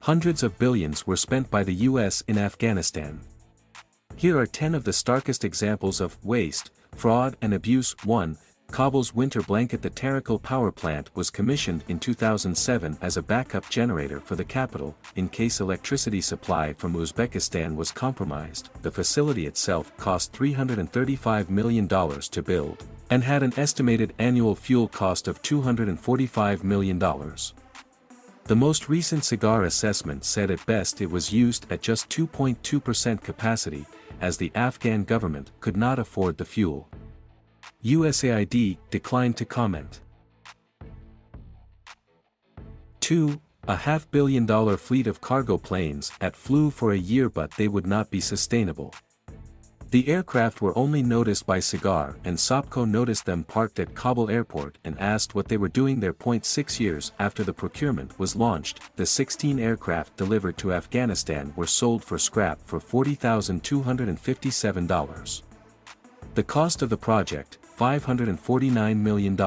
Hundreds of billions were spent by the US in Afghanistan. Here are 10 of the starkest examples of waste, fraud and abuse. 1. Kabul's winter blanketThe Tarakhil power plant was commissioned in 2007 as a backup generator for the capital, in case electricity supply from Uzbekistan was compromised. The facility itself cost $335 million to build, and had an estimated annual fuel cost of $245 million. The most recent SIGAR assessment said at best it was used at just 2.2% capacity, as the Afghan government could not afford the fuel. USAID declined to comment. 2. A $500 million fleet of cargo planes that flew for a year, but they would not be sustainable. The aircraft were only noticed by SIGAR, and SOPCO noticed them parked at Kabul airport and asked what they were doing there. 6 years after the procurement was launched, the 16 aircraft delivered to Afghanistan were sold for scrap for $40,257. The cost of the project, $549 million.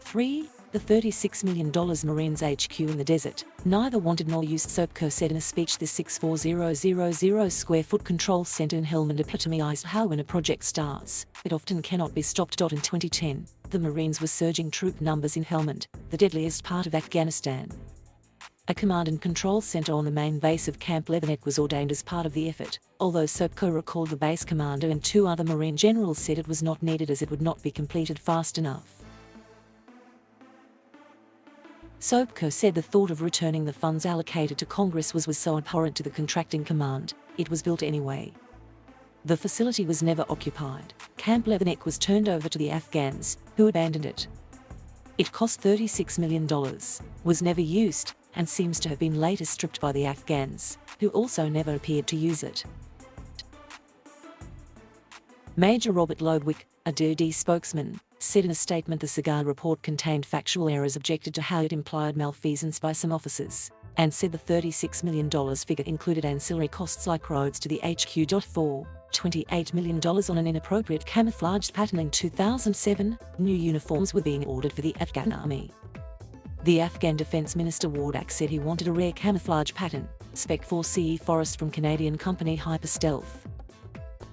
3. The $36 million Marines HQ in the desert, neither wanted nor used, SOPCO said in a speech. The 640,000 square foot control center in Helmand epitomized how when a project starts, it often cannot be stopped. In 2010, the Marines were surging troop numbers in Helmand, the deadliest part of Afghanistan. A command and control center on the main base of Camp Leatherneck was ordained as part of the effort, although SOPCO recalled the base commander and 2 other Marine generals said it was not needed as it would not be completed fast enough. SOPCO said the thought of returning the funds allocated to Congress was so abhorrent to the contracting command, it was built anyway. The facility was never occupied. Camp Leatherneck was turned over to the Afghans, who abandoned it. It cost $36 million, was never used, and seems to have been later stripped by the Afghans, who also never appeared to use it. Major Robert Lodwick, a DoD spokesman, said in a statement the SIGAR report contained factual errors, objected to how it implied malfeasance by some officers, and said the $36 million figure included ancillary costs like roads to the HQ. 4. $28 million on an inappropriate camouflaged pattern. In 2007, new uniforms were being ordered for the Afghan army. The Afghan Defense Minister Wardak said he wanted a rare camouflage pattern, Spec 4 CE Forest from Canadian company Hyper Stealth.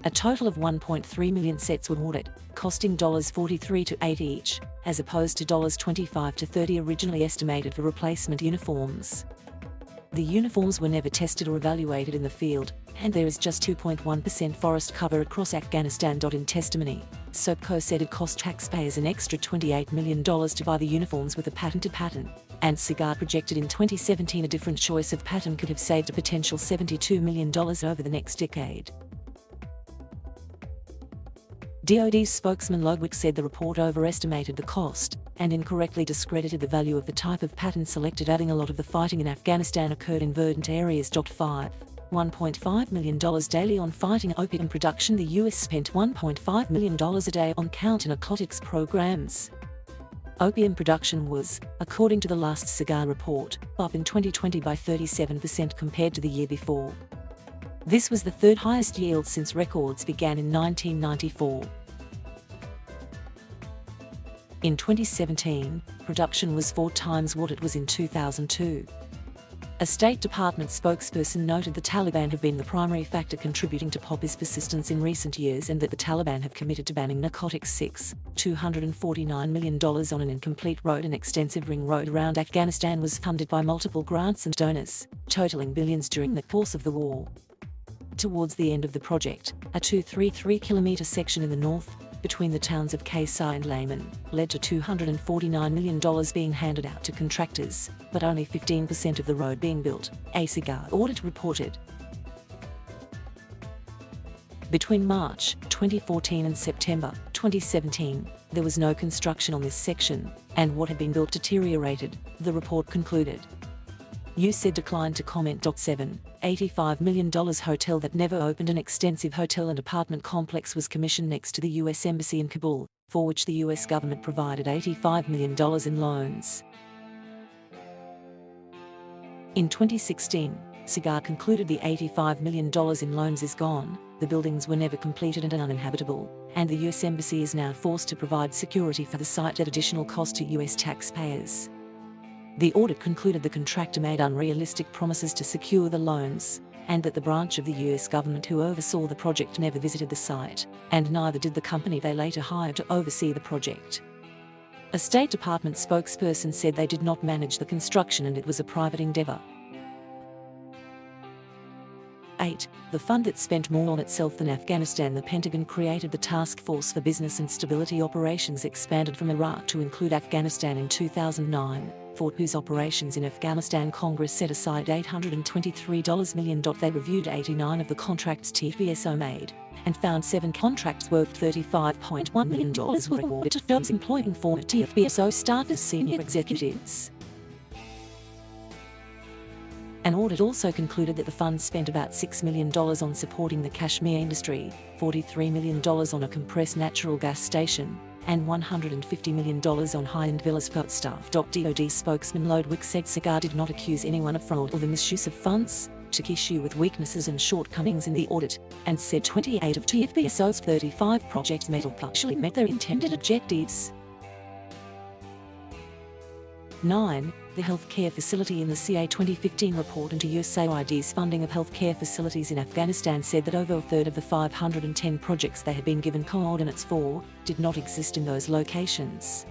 A total of 1.3 million sets were ordered, costing $43 to $80 each, as opposed to $25 to $30 originally estimated for replacement uniforms. The uniforms were never tested or evaluated in the field, and there is just 2.1% forest cover across Afghanistan. In testimony, SOPCO said it cost taxpayers an extra $28 million to buy the uniforms with a patented pattern, and SIGAR projected in 2017 a different choice of pattern could have saved a potential $72 million over the next decade. DoD spokesman Lodwick said the report overestimated the cost and incorrectly discredited the value of the type of pattern selected, adding a lot of the fighting in Afghanistan occurred in verdant areas. 5. $1.5 million daily on fighting opium production. The US spent $1.5 million a day on counter-narcotics programs. Opium production was, according to the last SIGAR report, up in 2020 by 37% compared to the year before. This was the third highest yield since records began in 1994. In 2017, production was 4 times what it was in 2002. A State Department spokesperson noted the Taliban have been the primary factor contributing to poppy's persistence in recent years, and that the Taliban have committed to banning narcotics. 6. $249 million on an incomplete road. An extensive ring road around Afghanistan was funded by multiple grants and donors, totaling billions during the course of the war. Towards the end of the project, a 233-kilometer section in the north, between the towns of Kaysai and Layman, led to $249 million being handed out to contractors, but only 15% of the road being built, a SIGAR audit reported. Between March 2014 and September 2017, there was no construction on this section, and what had been built deteriorated, the report concluded. USAID declined to comment. 7. $85 million hotel that never opened. An extensive hotel and apartment complex was commissioned next to the US Embassy in Kabul, for which the US government provided $85 million in loans. In 2016, SIGAR concluded the $85 million in loans is gone, the buildings were never completed and are uninhabitable, and the US Embassy is now forced to provide security for the site at additional cost to US taxpayers. The audit concluded the contractor made unrealistic promises to secure the loans, and that the branch of the US government who oversaw the project never visited the site, and neither did the company they later hired to oversee the project. A State Department spokesperson said they did not manage the construction and it was a private endeavor. 8. The fund that spent more on itself than Afghanistan. The Pentagon created the Task Force for Business and Stability Operations, expanded from Iraq to include Afghanistan in 2009, for whose operations in Afghanistan Congress set aside $823 million. They reviewed 89 of the contracts TFBSO made, and found 7 contracts worth $35.1 million were awarded to firms employing former TFBSO staff as senior executives. An audit also concluded that the fund spent about $6 million on supporting the Kashmir industry, $43 million on a compressed natural gas station, and $150 million on high-end villas for staff. DoD spokesman Lodwick said SIGAR did not accuse anyone of fraud or the misuse of funds, took issue with weaknesses and shortcomings in the audit, and said 28 of TFBSO's 35 projects met or partially met their intended objectives. 9. The healthcare facility in the CA 2015 report into USAID's funding of healthcare facilities in Afghanistan said that over a third of the 510 projects they had been given coordinates for did not exist in those locations.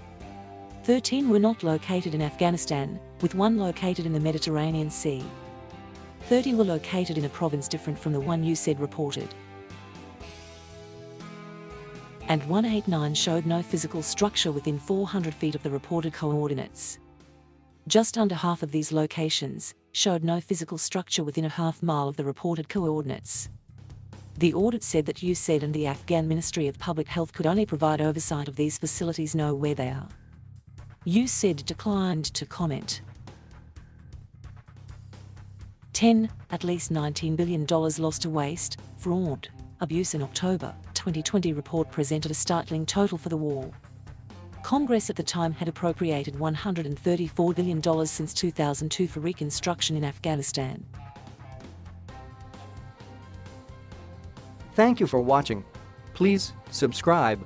13 were not located in Afghanistan, with 1 located in the Mediterranean Sea. 30 were located in a province different from the one USAID reported. And 189 showed no physical structure within 400 feet of the reported coordinates. Just under half of these locations showed no physical structure within a half-mile of the reported coordinates. The audit said that USAID and the Afghan Ministry of Public Health could only provide oversight of these facilities, know where they are. USAID declined to comment. 10. At least $19 billion lost to waste, fraud, abuse. In October 2020 report presented a startling total for the war. Congress at the time had appropriated $134 billion since 2002 for reconstruction in Afghanistan. Thank you for watching. Please subscribe.